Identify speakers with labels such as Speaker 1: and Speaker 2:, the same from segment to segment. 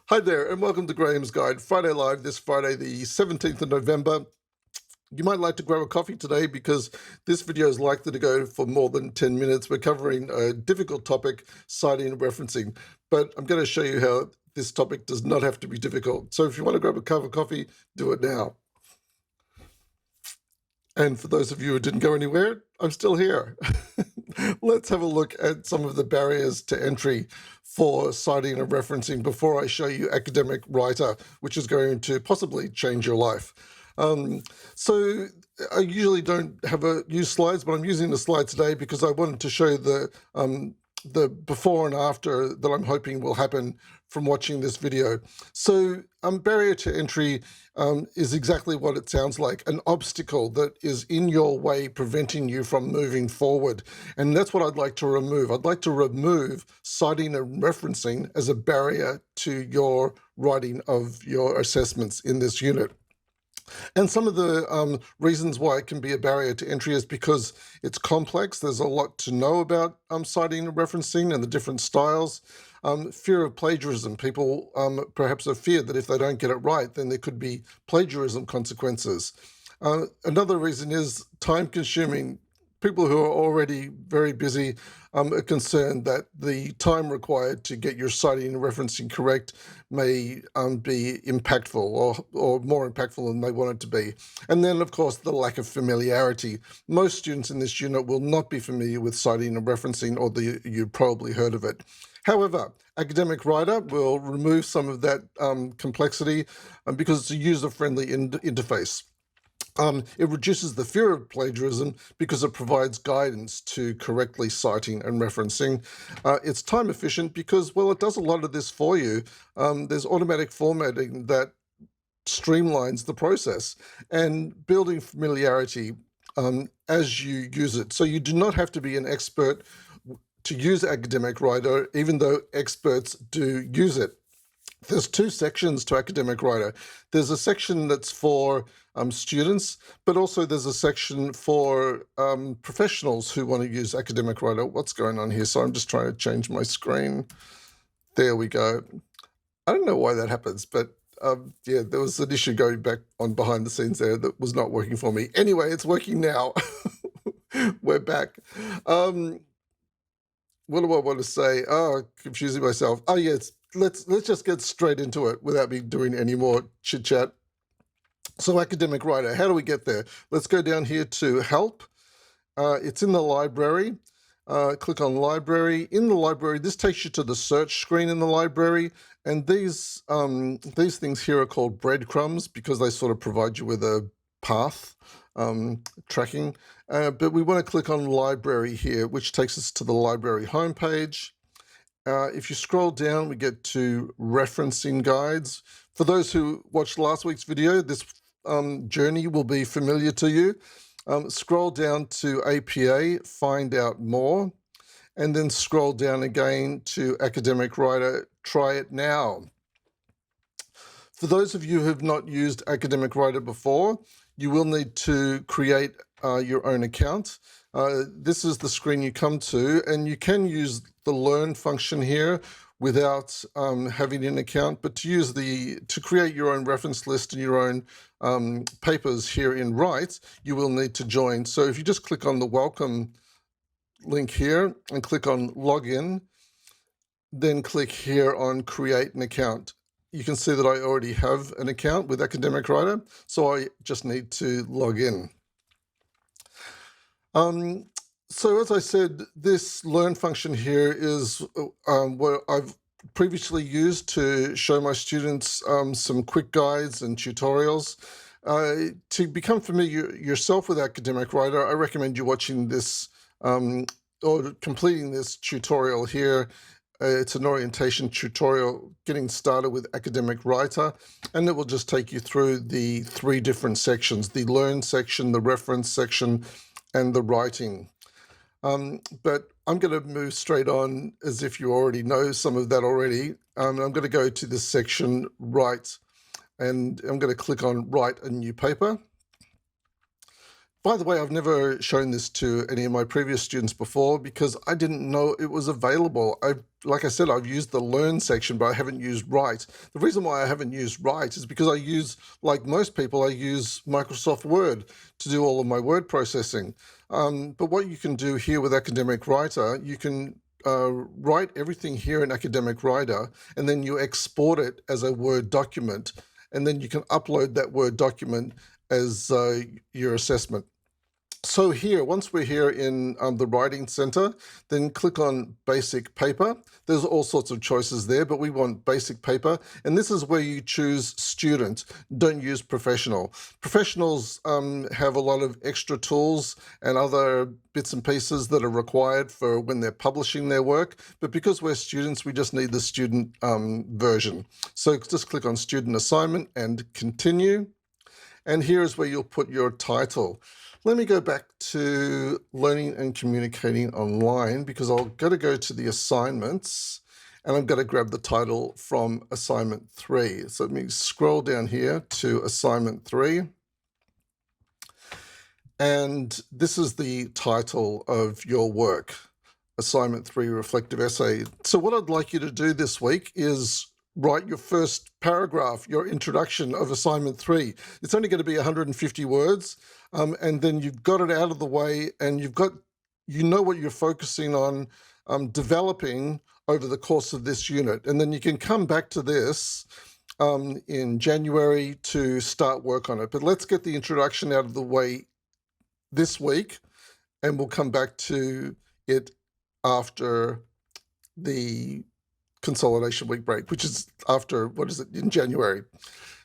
Speaker 1: Hi there, and welcome to Graham's Guide, Friday Live, this Friday, the 17th of November. You might like to grab a coffee today because this video is likely to go for more than 10 minutes. We're covering a difficult topic, citing and referencing, but I'm going to show you how this topic does not have to be difficult. So if you want to grab a cup of coffee, do it now. And for those of you who didn't go anywhere, I'm still here. Let's have a look at some of the barriers to entry for citing and referencing before I show you Academic Writer, which is going to possibly change your life. So I usually don't use slides, but I'm using the slide today because I wanted to show the before and after that I'm hoping will happen from watching this video. So barrier to entry is exactly what it sounds like, an obstacle that is in your way preventing you from moving forward. And that's what I'd like to remove. I'd like to remove citing and referencing as a barrier to your writing of your assessments in this unit. And some of the reasons why it can be a barrier to entry is because it's complex. There's a lot to know about citing and referencing and the different styles. Fear of plagiarism. People perhaps are feared that if they don't get it right, then there could be plagiarism consequences. Another reason is time-consuming. People who are already very busy are concerned that the time required to get your citing and referencing correct may be impactful or more impactful than they want it to be. And then, of course, the lack of familiarity. Most students in this unit will not be familiar with citing and referencing, or you've probably heard of it. However, Academic Writer will remove some of that complexity because it's a user-friendly interface. It reduces the fear of plagiarism because it provides guidance to correctly citing and referencing. It's time efficient because, well, it does a lot of this for you. There's automatic formatting that streamlines the process and building familiarity as you use it. So you do not have to be an expert to use Academic Writer, even though experts do use it. There's two sections to Academic Writer. There's a section that's for students, but also there's a section for professionals who want to use Academic Writer. What's going on here? So I'm just trying to change my screen. There we go. I don't know why that happens, but yeah, there was an issue going back on behind the scenes there that was not working for me. Anyway, it's working now. We're back. What do I want to say? Oh, confusing myself. Oh, yes. Let's just get straight into it without me doing any more chit chat. So Academic Writer, how do we get there? Let's go down here to Help. It's in the library. Click on Library. In the library, this takes you to the search screen in the library. And these things here are called breadcrumbs because they sort of provide you with a path tracking. But we want to click on Library here, which takes us to the library homepage. If you scroll down, we get to referencing guides. For those who watched last week's video, this journey will be familiar to you. Scroll down to APA, find out more, and then scroll down again to Academic Writer, try it now. For those of you who have not used Academic Writer before, you will need to create your own account. This is the screen you come to, and you can use the Learn function here without having an account, but to create your own reference list and your own papers here in Write, you will need to join. So if you just click on the Welcome link here and click on Login, then click here on Create an Account. You can see that I already have an account with Academic Writer, so I just need to log in. So as I said, this Learn function here is what I've previously used to show my students some quick guides and tutorials. To become familiar yourself with Academic Writer, I recommend you watching this or completing this tutorial here. It's an orientation tutorial getting started with Academic Writer, and it will just take you through the three different sections, the Learn section, the Reference section, and the Writing. But I'm going to move straight on as if you already know some of that already. I'm going to go to this section, Write, and I'm going to click on Write a New Paper. By the way, I've never shown this to any of my previous students before because I didn't know it was available. Like I said, I've used the Learn section, but I haven't used Write. The reason why I haven't used Write is because like most people, I use Microsoft Word to do all of my word processing. But what you can do here with Academic Writer, you can write everything here in Academic Writer, and then you export it as a Word document, and then you can upload that Word document as your assessment. So here, once we're here in the Writing Center, then click on Basic Paper. There's all sorts of choices there, but we want Basic Paper. And this is where you choose Student. Don't use Professional. Professionals have a lot of extra tools and other bits and pieces that are required for when they're publishing their work. But because we're students, we just need the student version. So just click on Student Assignment and Continue. And here is where you'll put your title. Let me go back to Learning and Communicating Online because I'll go to the assignments and I'm going to grab the title from Assignment 3. So let me scroll down here to Assignment 3. And this is the title of your work, Assignment 3, Reflective Essay. So what I'd like you to do this week is write your first paragraph, your introduction of Assignment 3. It's only going to be 150 words, and then you've got it out of the way, and you know what you're focusing on developing over the course of this unit. And then you can come back to this in January to start work on it. But let's get the introduction out of the way this week, and we'll come back to it after the consolidation week break, which is after, in January.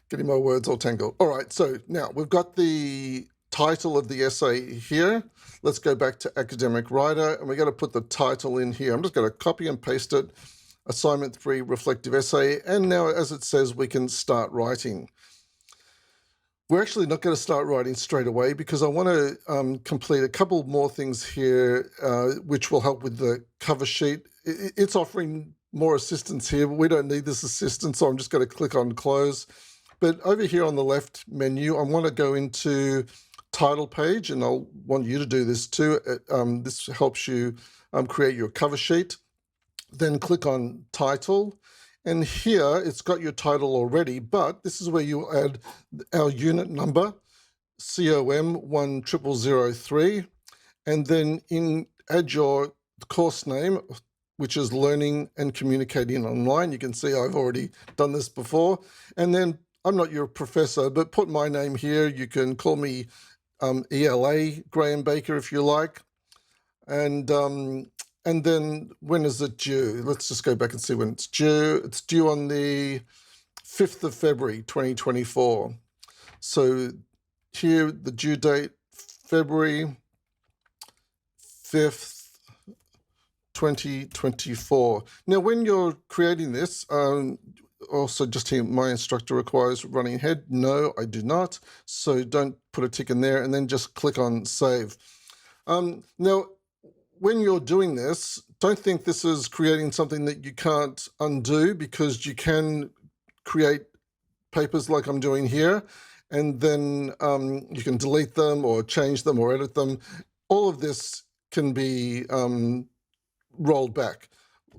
Speaker 1: Getting my words all tangled. All right, so now we've got the title of the essay here. Let's go back to Academic Writer, and we're going to put the title in here. I'm just going to copy and paste it, Assignment 3, Reflective Essay, and now, as it says, we can start writing. We're actually not going to start writing straight away because I want to complete a couple more things here, which will help with the cover sheet. It's offering more assistance here, but we don't need this assistance, so I'm just going to click on Close. But over here on the left menu, I want to go into Title Page, and I'll want you to do this too. This helps you create your cover sheet. Then click on Title. And here, it's got your title already, but this is where you add our unit number, COM 10003, and then add your course name, which is Learning and Communicating Online. You can see I've already done this before. And then I'm not your professor, but put my name here. You can call me ELA, Graeme Baker, if you like. And then when is it due? Let's just go back and see when it's due. It's due on the 5th of February, 2024. So here, the due date, February 5th, 2024. Now, when you're creating this, also just here, my instructor requires running ahead. No, I do not. So don't put a tick in there and then just click on Save. Now, when you're doing this, don't think this is creating something that you can't undo, because you can create papers like I'm doing here, and then you can delete them or change them or edit them. All of this can be rolled back,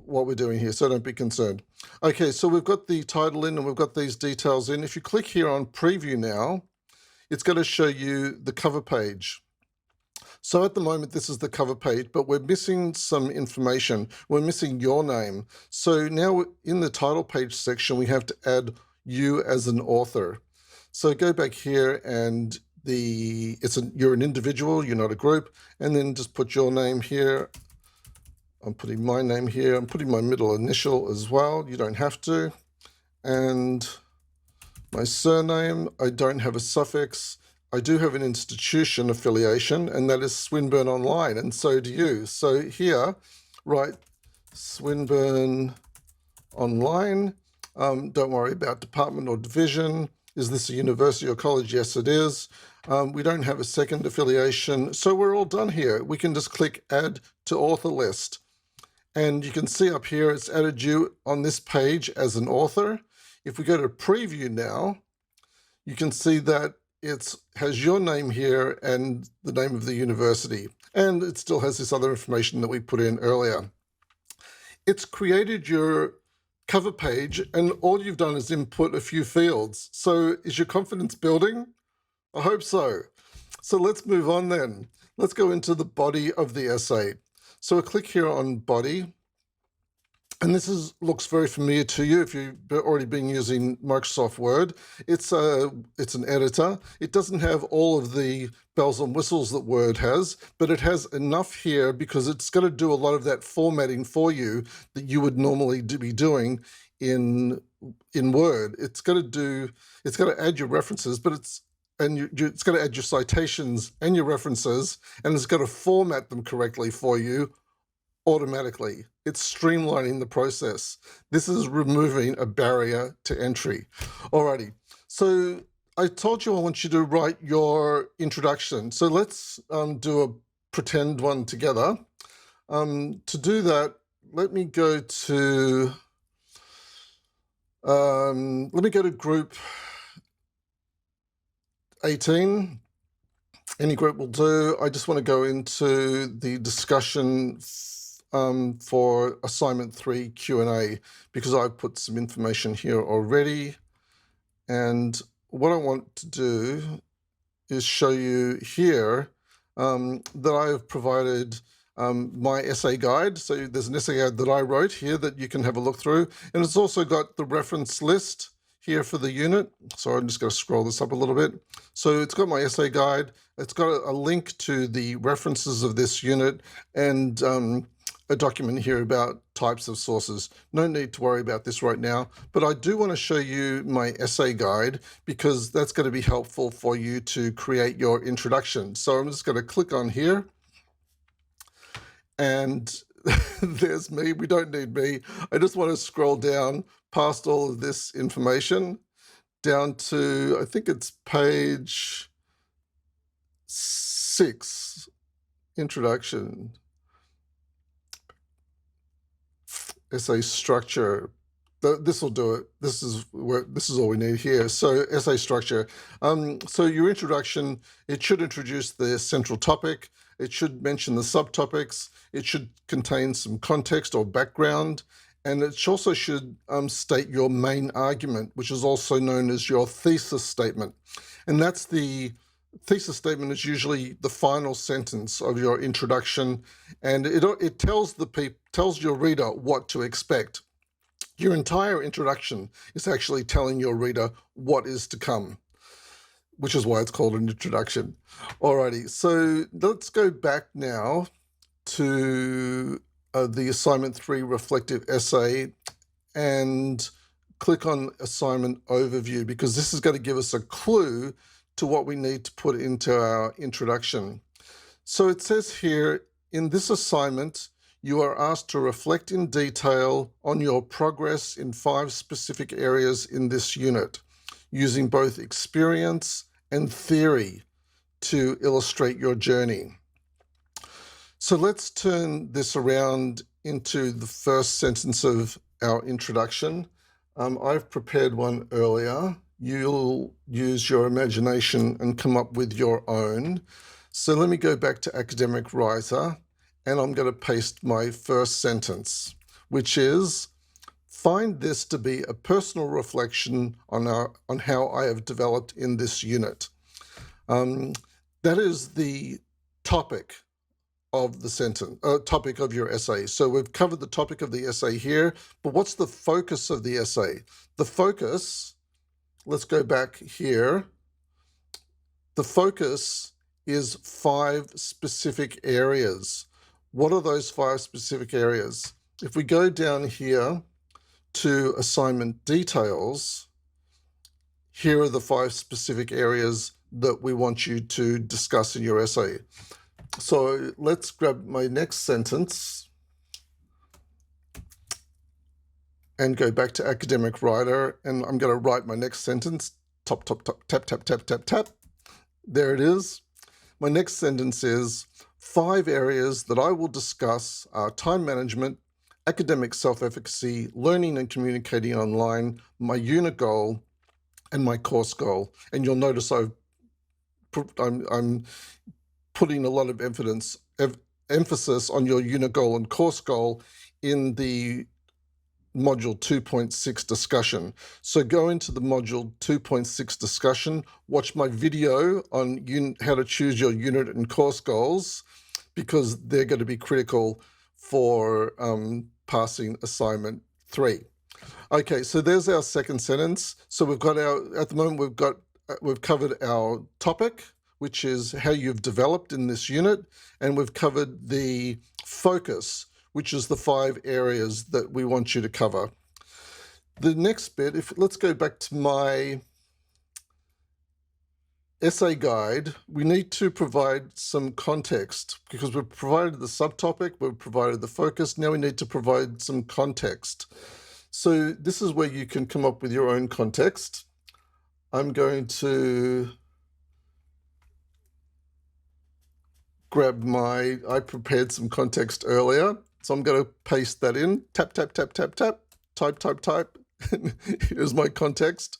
Speaker 1: what we're doing here, so don't be concerned. Okay, so we've got the title in and we've got these details in. If you click here on Preview now, it's going to show you the cover page. So at the moment, this is the cover page, but we're missing some information. We're missing your name. So now in the title page section, we have to add you as an author. So go back here, and you're an individual, you're not a group, and then just put your name here. I'm putting my name here. I'm putting my middle initial as well. You don't have to. And my surname, I don't have a suffix. I do have an institution affiliation, and that is Swinburne Online, and so do you. So here, write Swinburne Online. Don't worry about department or division. Is this a university or college? Yes, it is. We don't have a second affiliation, so we're all done here. We can just click Add to Author List. And you can see up here, it's added you on this page as an author. If we go to Preview now, you can see that it has your name here and the name of the university, and it still has this other information that we put in earlier. It's created your cover page, and all you've done is input a few fields. So is your confidence building? I hope so. So let's move on then. Let's go into the body of the essay. So I click here on body, and this looks very familiar to you if you've already been using Microsoft Word. It's an editor. It doesn't have all of the bells and whistles that Word has, but it has enough here because it's going to do a lot of that formatting for you that you would normally be doing in Word. It's going to add your references, but it's going to add your citations and your references, and it's going to format them correctly for you automatically. It's streamlining the process. This is removing a barrier to entry. Alrighty, so I told you I want you to write your introduction. So let's do a pretend one together. To do that, let me go to group 18. Any group will do. I just want to go into the discussion for assignment 3 Q&A because I've put some information here already. And what I want to do is show you here that I have provided my essay guide. So there's an essay guide that I wrote here that you can have a look through. And it's also got the reference list here for the unit. So I'm just going to scroll this up a little bit. So it's got my essay guide. It's got a link to the references of this unit and a document here about types of sources. No need to worry about this right now, but I do want to show you my essay guide because that's going to be helpful for you to create your introduction. So I'm just going to click on here, and there's me. We don't need me. I just want to scroll down past all of this information down to, I think it's page 6, introduction. Essay structure. This will do it. This is all we need here. So essay structure. So your introduction, it should introduce the central topic. It should mention the subtopics. It should contain some context or background. And it also should state your main argument, which is also known as your thesis statement. And that's the thesis statement is usually the final sentence of your introduction, and it tells your reader what to expect. Your entire introduction is actually telling your reader what is to come, which is why it's called an introduction. Alrighty, so let's go back now to the assignment 3 reflective essay and click on assignment overview, because this is going to give us a clue to what we need to put into our introduction. So it says here, in this assignment, you are asked to reflect in detail on your progress in 5 specific areas in this unit, using both experience and theory to illustrate your journey. So let's turn this around into the first sentence of our introduction. I've prepared one earlier. You'll use your imagination and come up with your own. So let me go back to academic writer, and I'm going to paste my first sentence, which is, find this to be a personal reflection on how I have developed in this unit. That is the topic of the sentence, topic of your essay. So we've covered the topic of the essay here, but what's the focus of the essay? The focus, let's go back here. The focus is 5 specific areas. What are those 5 specific areas? If we go down here to assignment details, here are the 5 specific areas that we want you to discuss in your essay. So let's grab my next sentence and go back to academic writer, and I'm going to write my next sentence. Tap, tap, tap, tap, tap, tap, tap. There it is. My next sentence is, 5 areas that I will discuss are time management, academic self-efficacy, learning and communicating online, my unit goal, and my course goal. And you'll notice I've I'm putting a lot of emphasis on your unit goal and course goal in the module 2.6 discussion. So go into the module 2.6 discussion, watch my video on how to choose your unit and course goals, because they're going to be critical for passing assignment 3. Okay, so there's our second sentence. So we've got at the moment we've covered our topic, which is how you've developed in this unit, and we've covered the focus, which is the 5 areas that we want you to cover. The next bit, let's go back to my essay guide, we need to provide some context, because we've provided the subtopic, we've provided the focus, now we need to provide some context. So this is where you can come up with your own context. I'm going to grab I prepared some context earlier, so I'm going to paste that in, tap, tap, tap, tap, tap, type, type, type. Here's my context.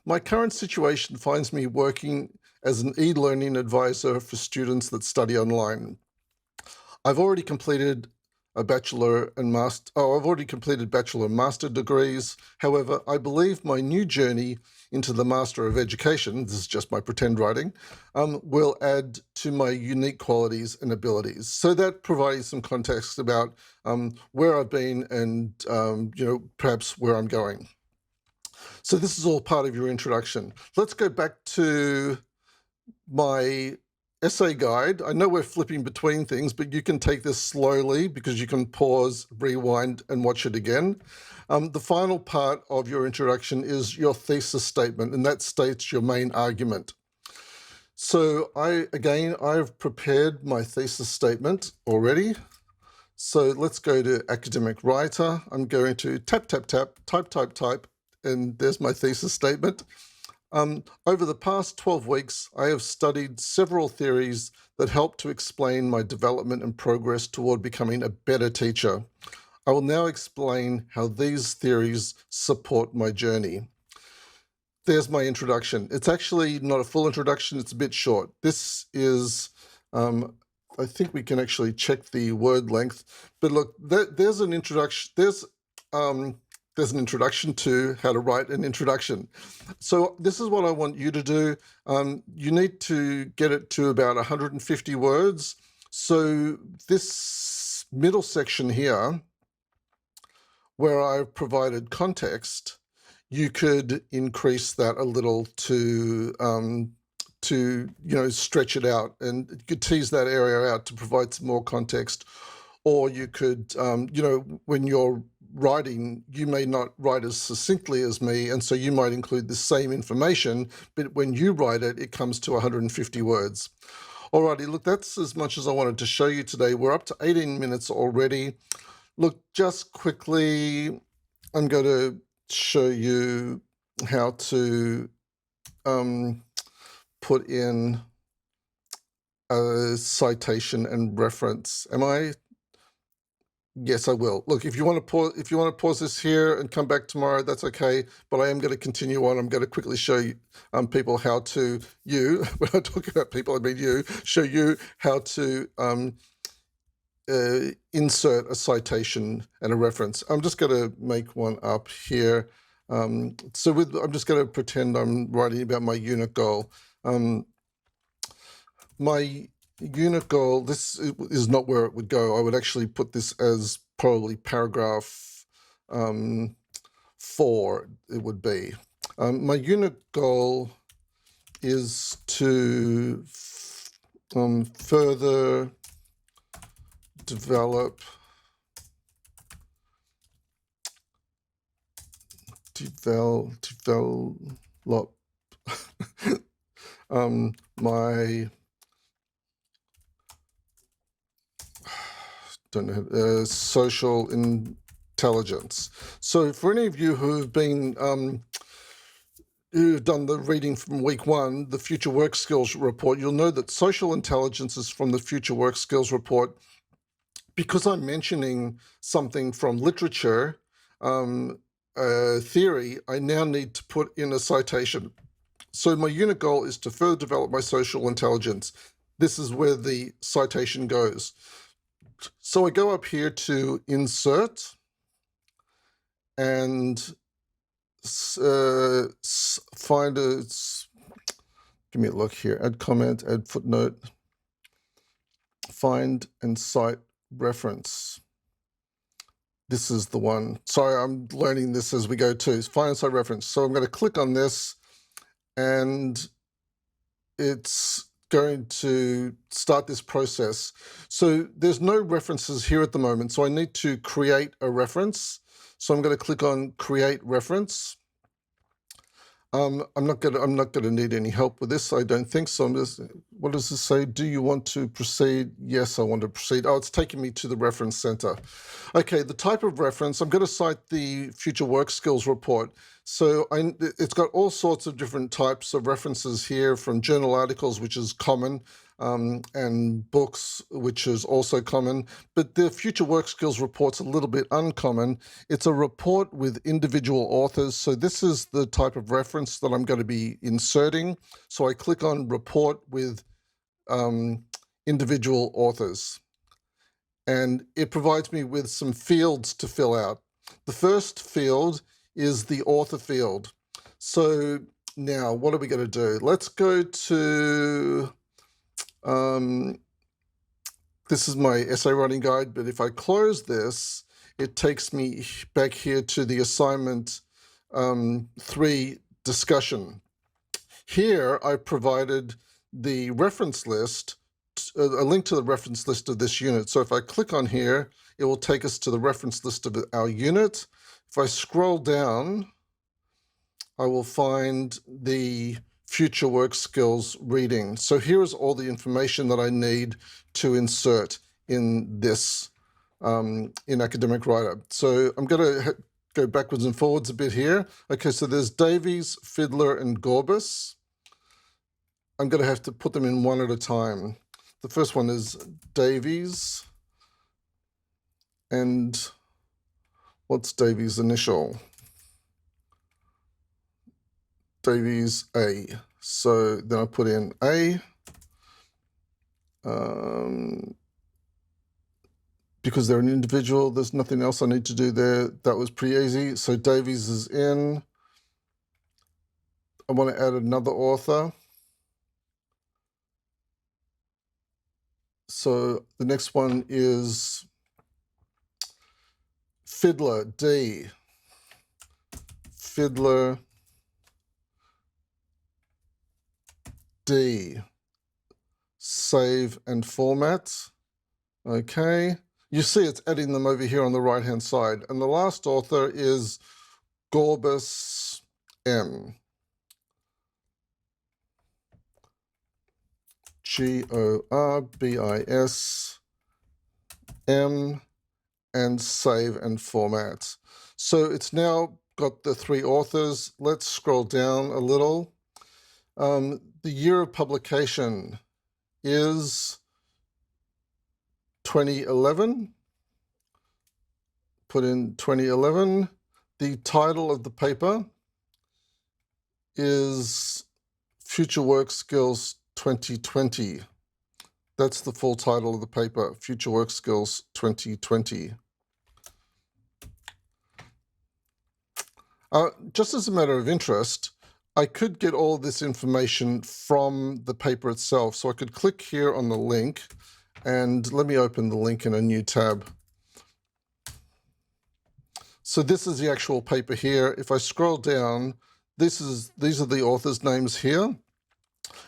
Speaker 1: My current situation finds me working as an e-learning advisor for students that study online. I've already completed a bachelor and master. I've already completed bachelor and master degrees. However, I believe my new journey into the Master of Education, this is just my pretend writing, will add to my unique qualities and abilities. So that provides some context about where I've been and perhaps where I'm going. So this is all part of your introduction. Let's go back to my essay guide. I know we're flipping between things, but you can take this slowly because you can pause, rewind, and watch it again. The final part of your introduction is your thesis statement, and that states your main argument. So I've prepared my thesis statement already. So let's go to Academic Writer. I'm going to tap, tap, tap, type, type, type, and there's my thesis statement. Over the past 12 weeks, I have studied several theories that help to explain my development and progress toward becoming a better teacher. I will now explain how these theories support my journey. There's my introduction. It's actually not a full introduction, it's a bit short. This is, I think we can actually check the word length, but look, there's an introduction. There's an introduction to how to write an introduction. So this is what I want you to do. You need to get it to about 150 words. So this middle section here, where I've provided context, you could increase that a little to stretch it out, and you could tease that area out to provide some more context. Or you could, when you're writing, you may not write as succinctly as me, and so you might include the same information, but when you write it, it comes to 150 words. Alrighty, look, that's as much as I wanted to show you today. We're up to 18 minutes already. Look, just quickly, I'm going to show you how to put in a citation and reference. Am I? Yes, I will. Look, if you want to pause this here and come back tomorrow, that's okay. But I am going to continue on. I'm going to quickly show you people how to when I talk about people, I mean show you how to insert a citation and a reference. I'm just going to make one up here. I'm just going to pretend I'm writing about my unit goal. My unit goal, this is not where it would go. I would actually put this as probably paragraph 4, it would be. My unit goal is to further develop my social intelligence. So for any of you who have been who've done the reading from week 1, the Future Work Skills Report, you'll know that social intelligence is from the Future Work Skills Report. Because I'm mentioning something from literature, theory, I now need to put in a citation. So my unit goal is to further develop my social intelligence. This is where the citation goes. So I go up here to insert and find a, give me a look here, add comment, add footnote, find and cite reference. This is the one. Sorry, I'm learning this as we go too. Find and cite reference. So I'm going to click on this and it's going to start this process. So there's no references here at the moment. So I need to create a reference. So I'm going to click on create reference. I'm not going to need any help with this. I don't think so. What does this say? Do you want to proceed? Yes, I want to proceed. Oh, it's taking me to the reference center. Okay, the type of reference, I'm going to cite the future work skills report. So it's got all sorts of different types of references here, from journal articles, which is common, and books, which is also common. But the future work skills report's a little bit uncommon. It's a report with individual authors. So this is the type of reference that I'm going to be inserting. So I click on report with individual authors. And it provides me with some fields to fill out. The first field is the author field. So now what are we going to do? Let's go to, this is my essay writing guide, but if I close this, it takes me back here to the assignment 3 discussion. Here I provided the reference list, a link to the reference list of this unit. So if I click on here, it will take us to the reference list of our unit. If I scroll down, I will find the future work skills reading. So here is all the information that I need to insert in this, in Academic Writer. So I'm going to go backwards and forwards a bit here. Okay, so there's Davies, Fiddler, and Gorbis. I'm going to have to put them in one at a time. The first one is Davies, and what's Davies' initial? Davies A. So then I put in A. Because they're an individual, there's nothing else I need to do there. That was pretty easy. So Davies is in. I want to add another author. So the next one is Fiddler, D. Fiddler, D. Save and format. Okay. You see it's adding them over here on the right-hand side. And the last author is Gorbis M. Gorbis M, and save and format. So it's now got the 3 authors. Let's scroll down a little. The year of publication is 2011. Put in 2011. The title of the paper is Future Work Skills 2020. That's the full title of the paper, Future Work Skills 2020. Just as a matter of interest, I could get all this information from the paper itself. So I could click here on the link, and let me open the link in a new tab. So this is the actual paper here. If I scroll down, these are the authors' names here.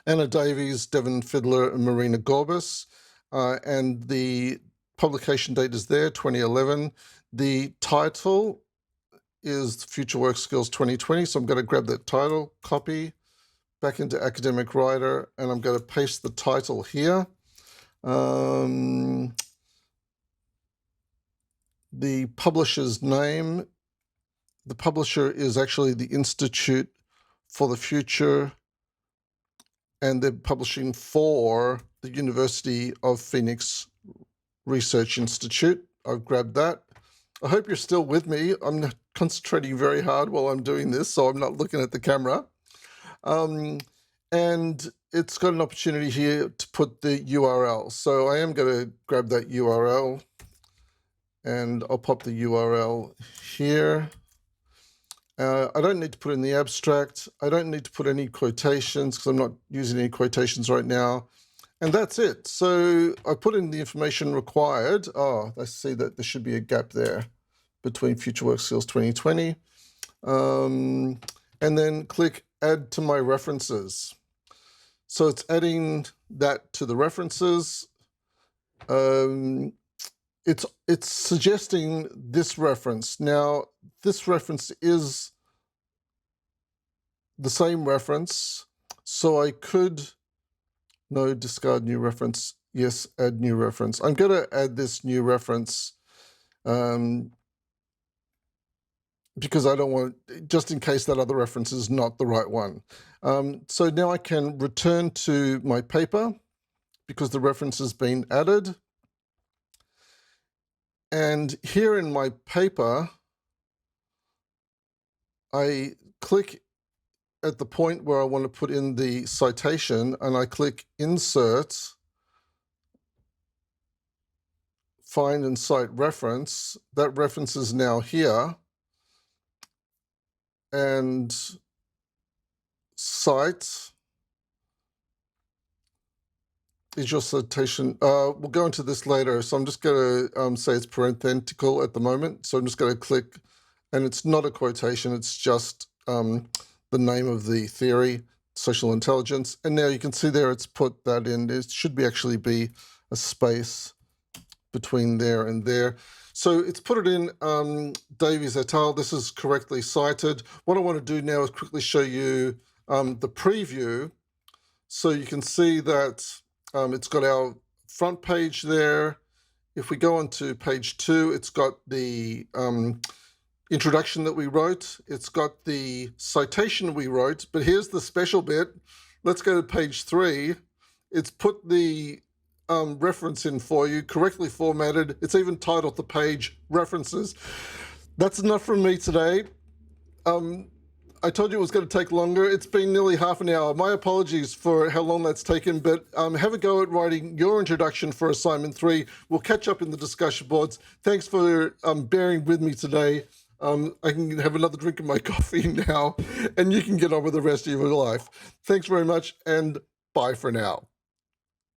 Speaker 1: Anna Davies, Devon Fiddler, and Marina Gorbis. And the publication date is there, 2011. The title is Future Work Skills 2020. So I'm going to grab that title, copy, back into Academic Writer, and I'm going to paste the title here. The publisher's name, the publisher is actually the Institute for the Future, and they're publishing for the University of Phoenix Research Institute. I've grabbed that. I hope you're still with me. I'm concentrating very hard while I'm doing this, so I'm not looking at the camera. And it's got an opportunity here to put the URL. So I am going to grab that URL and I'll pop the URL here. I don't need to put in the abstract. I don't need to put any quotations because I'm not using any quotations right now. And that's it. So I put in the information required. Oh, I see that there should be a gap there between Future Work Skills 2020. And then click Add to My References. So it's adding that to the references. It's suggesting this reference. Now, this reference is the same reference, so I could, no, discard new reference. Yes, add new reference. I'm going to add this new reference because I don't want, just in case that other reference is not the right one. So now I can return to my paper because the reference has been added. And here in my paper, I click at the point where I want to put in the citation, and I click Insert, Find and Cite Reference. That reference is now here. And Cite is your citation. We'll go into this later, so I'm just going to say it's parenthetical at the moment. So I'm just going to click, and it's not a quotation, it's just the name of the theory, social intelligence. And now you can see there it's put that in. It should actually be a space between there and there. So it's put it in Davies et al. This is correctly cited. What I want to do now is quickly show you the preview. So you can see that it's got our front page there. If we go on to page 2, it's got the introduction that we wrote. It's got the citation we wrote, but here's the special bit. Let's go to page 3. It's put the reference in for you, correctly formatted. It's even titled the page References. That's enough from me today. I told you it was going to take longer. It's been nearly half an hour. My apologies for how long that's taken, but have a go at writing your introduction for assignment 3. We'll catch up in the discussion boards. Thanks for bearing with me today. I can have another drink of my coffee now, and you can get on with the rest of your life. Thanks very much, and bye for now.